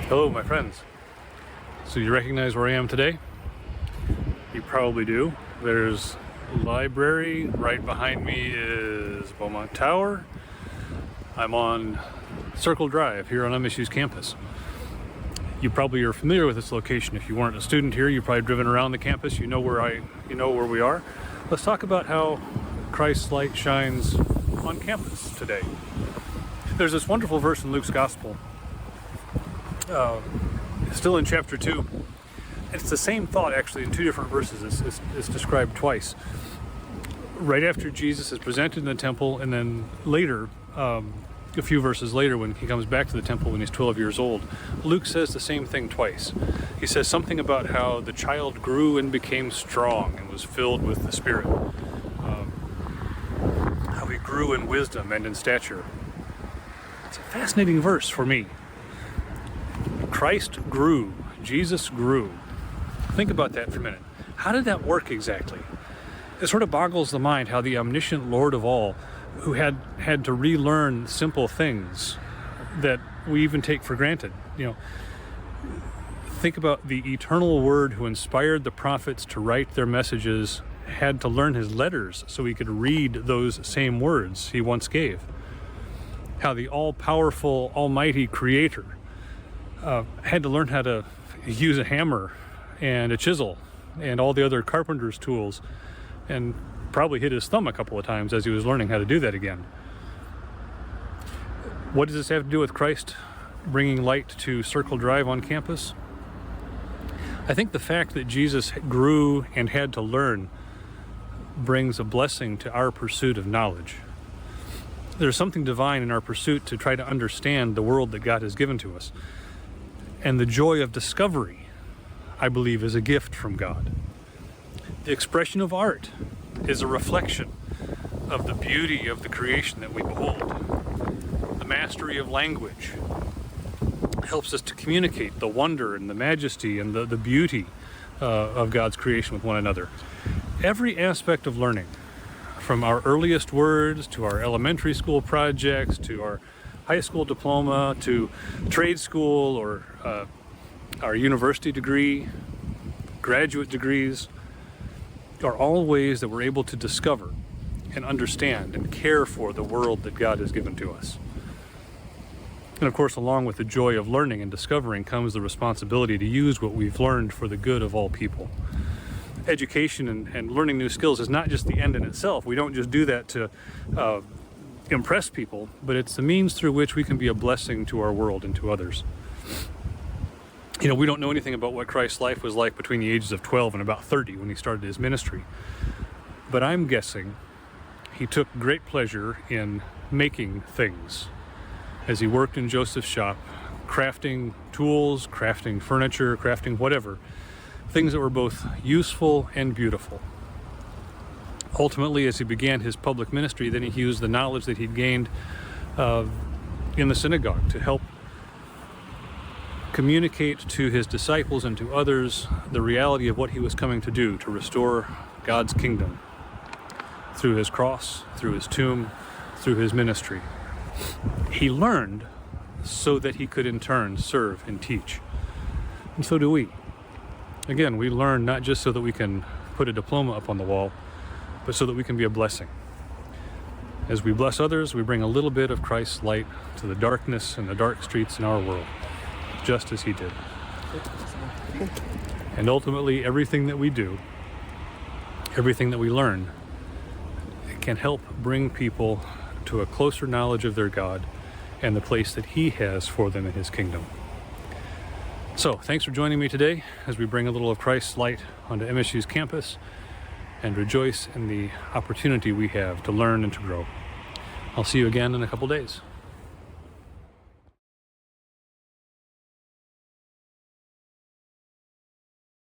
Hello, my friends. So you recognize where I am today? You probably do. There's a library. Right behind me is Beaumont Tower. I'm on Circle Drive here on MSU's campus. You probably are familiar with this location. If you weren't a student here, you've probably driven around the campus. You know where we are. Let's talk about how Christ's light shines on campus today. There's this wonderful verse in Luke's Gospel, still in chapter 2. It's the same thought actually in two different verses. It's described twice. Right after Jesus is presented in the temple, and then later, a few verses later, when he comes back to the temple when he's 12 years old, Luke says the same thing twice. He says something about how the child grew and became strong and was filled with the Spirit. How he grew in wisdom and in stature. It's a fascinating verse for me. Christ grew. Jesus grew. Think about that for a minute. How did that work exactly? It sort of boggles the mind how the omniscient Lord of all, who had to relearn simple things that we even take for granted. Think about the eternal Word who inspired the prophets to write their messages, had to learn his letters so he could read those same words he once gave. How the all-powerful, almighty Creator had to learn how to use a hammer and a chisel and all the other carpenter's tools, and probably hit his thumb a couple of times as he was learning how to do that again. What does this have to do with Christ bringing light to Circle Drive on campus? I think the fact that Jesus grew and had to learn brings a blessing to our pursuit of knowledge. There's something divine in our pursuit to try to understand the world that God has given to us. And the joy of discovery, I believe, is a gift from God. The expression of art is a reflection of the beauty of the creation that we behold. The mastery of language helps us to communicate the wonder and the majesty and the beauty of God's creation with one another. Every aspect of learning, from our earliest words to our elementary school projects to our high school diploma to trade school or our university degree, graduate degrees, are all ways that we're able to discover and understand and care for the world that God has given to us. And of course, along with the joy of learning and discovering comes the responsibility to use what we've learned for the good of all people. Education and learning new skills is not just the end in itself. We don't just do that to impress people, but it's the means through which we can be a blessing to our world and to others. We don't know anything about what Christ's life was like between the ages of 12 and about 30 when he started his ministry. But I'm guessing he took great pleasure in making things as he worked in Joseph's shop, crafting tools, crafting furniture, crafting whatever, things that were both useful and beautiful. Ultimately, as he began his public ministry, then he used the knowledge that he'd gained in the synagogue to help communicate to his disciples and to others the reality of what he was coming to do, to restore God's kingdom through his cross, through his tomb, through his ministry. He learned so that he could in turn serve and teach. And so do we. Again, we learn not just so that we can put a diploma up on the wall, but so that we can be a blessing. As we bless others, we bring a little bit of Christ's light to the darkness and the dark streets in our world, just as he did. And ultimately, everything that we do, everything that we learn, can help bring people to a closer knowledge of their God and the place that he has for them in his kingdom. So, thanks for joining me today as we bring a little of Christ's light onto MSU's campus and rejoice in the opportunity we have to learn and to grow. I'll see you again in a couple days.